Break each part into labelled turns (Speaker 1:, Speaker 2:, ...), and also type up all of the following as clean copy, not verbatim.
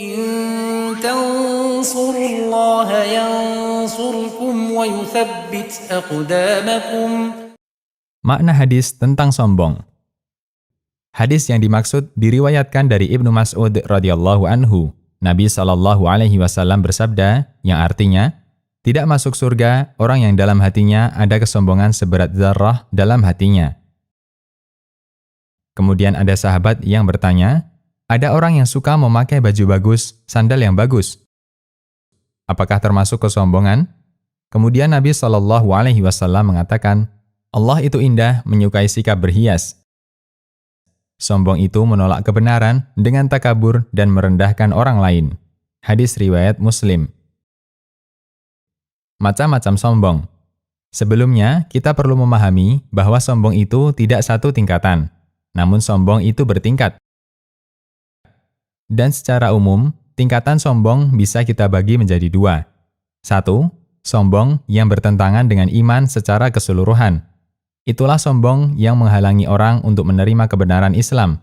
Speaker 1: إن تنصروا الله ينصركم ويثبت أقدامكم.
Speaker 2: Makna hadis tentang sombong. Hadis yang dimaksud diriwayatkan dari Ibnu Mas'ud radhiyallahu anhu. Nabi SAW bersabda, yang artinya, tidak masuk surga orang yang dalam hatinya ada kesombongan seberat zarrah dalam hatinya. Kemudian ada sahabat yang bertanya, ada orang yang suka memakai baju bagus, sandal yang bagus. Apakah termasuk kesombongan? Kemudian Nabi SAW mengatakan, Allah itu indah menyukai sikap berhias. Sombong itu menolak kebenaran dengan takabur dan merendahkan orang lain. Hadis riwayat Muslim. Macam-macam sombong. Sebelumnya, kita perlu memahami bahwa sombong itu tidak satu tingkatan, namun sombong itu bertingkat. Dan secara umum, tingkatan sombong bisa kita bagi menjadi dua. 1. Sombong yang bertentangan dengan iman secara keseluruhan. Itulah sombong yang menghalangi orang untuk menerima kebenaran Islam.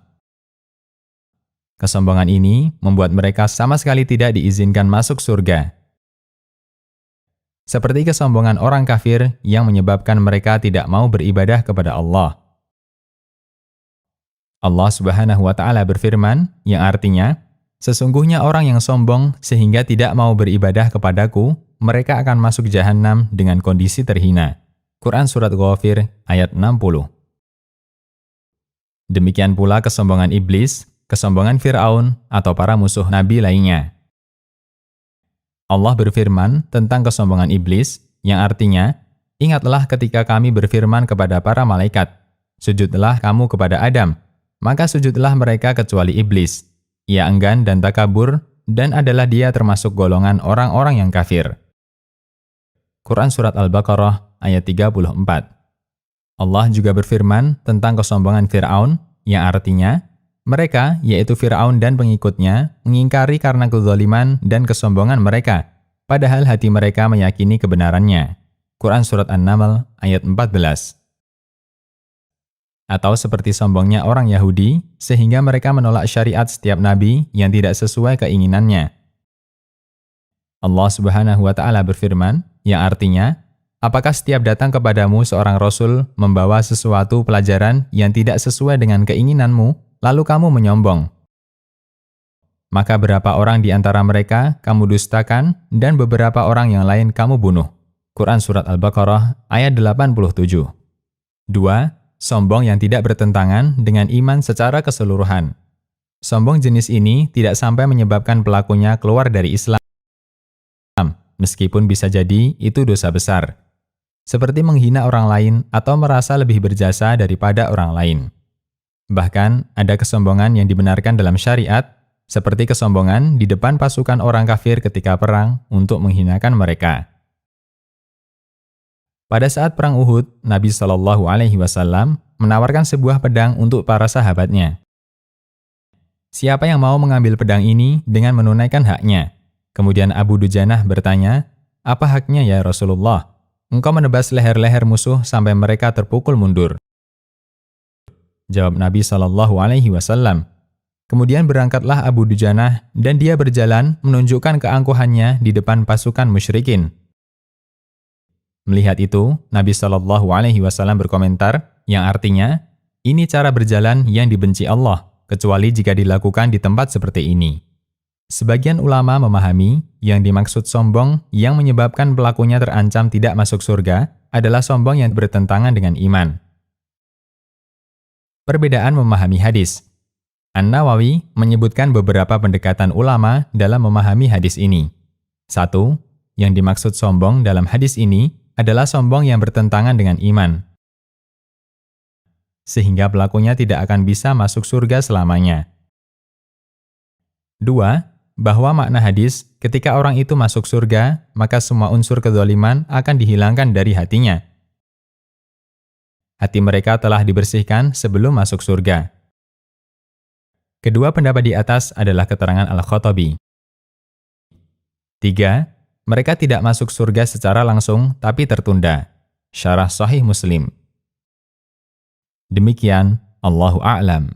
Speaker 2: Kesombongan ini membuat mereka sama sekali tidak diizinkan masuk surga. Seperti kesombongan orang kafir yang menyebabkan mereka tidak mau beribadah kepada Allah. Allah Subhanahu wa Ta'ala berfirman, yang artinya, sesungguhnya orang yang sombong sehingga tidak mau beribadah kepadaku, mereka akan masuk jahanam dengan kondisi terhina. Quran Surat Ghafir ayat 60. Demikian pula kesombongan iblis, kesombongan Fir'aun, atau para musuh Nabi lainnya. Allah berfirman tentang kesombongan iblis, yang artinya, ingatlah ketika kami berfirman kepada para malaikat, sujudlah kamu kepada Adam, maka sujudlah mereka kecuali iblis. Ia enggan dan takabur, dan adalah dia termasuk golongan orang-orang yang kafir. Quran Surat Al-Baqarah ayat 34. Allah juga berfirman tentang kesombongan Fir'aun, yang artinya, mereka, yaitu Fir'aun dan pengikutnya, mengingkari karena kezaliman dan kesombongan mereka, padahal hati mereka meyakini kebenarannya. Quran Surat An-Naml ayat 14. Atau seperti sombongnya orang Yahudi, sehingga mereka menolak syariat setiap nabi yang tidak sesuai keinginannya. Allah Subhanahu wa Ta'ala berfirman, yang artinya, apakah setiap datang kepadamu seorang Rasul membawa sesuatu pelajaran yang tidak sesuai dengan keinginanmu, lalu kamu menyombong? Maka berapa orang di antara mereka kamu dustakan, dan beberapa orang yang lain kamu bunuh. Quran Surat Al-Baqarah ayat 87. 2. Sombong yang tidak bertentangan dengan iman secara keseluruhan. Sombong jenis ini tidak sampai menyebabkan pelakunya keluar dari Islam, meskipun bisa jadi itu dosa besar. Seperti menghina orang lain atau merasa lebih berjasa daripada orang lain. Bahkan, ada kesombongan yang dibenarkan dalam syariat, seperti kesombongan di depan pasukan orang kafir ketika perang untuk menghinakan mereka. Pada saat Perang Uhud, Nabi SAW menawarkan sebuah pedang untuk para sahabatnya. Siapa yang mau mengambil pedang ini dengan menunaikan haknya? Kemudian Abu Dujanah bertanya, apa haknya ya Rasulullah? Engkau menebas leher-leher musuh sampai mereka terpukul mundur. Jawab Nabi SAW. Kemudian berangkatlah Abu Dujanah dan dia berjalan menunjukkan keangkuhannya di depan pasukan musyrikin. Melihat itu, Nabi SAW berkomentar, yang artinya, ini cara berjalan yang dibenci Allah, kecuali jika dilakukan di tempat seperti ini. Sebagian ulama memahami yang dimaksud sombong yang menyebabkan pelakunya terancam tidak masuk surga adalah sombong yang bertentangan dengan iman. Perbedaan memahami hadis. An-Nawawi menyebutkan beberapa pendekatan ulama dalam memahami hadis ini. 1. Yang dimaksud sombong dalam hadis ini adalah sombong yang bertentangan dengan iman, sehingga pelakunya tidak akan bisa masuk surga selamanya. 2. Bahwa makna hadis, ketika orang itu masuk surga, maka semua unsur kezaliman akan dihilangkan dari hatinya. Hati mereka telah dibersihkan sebelum masuk surga. Kedua pendapat di atas adalah keterangan Al-Khattabi. 3. Mereka tidak masuk surga secara langsung, tapi tertunda. Syarah Sahih Muslim. Demikian, Allahu a'lam.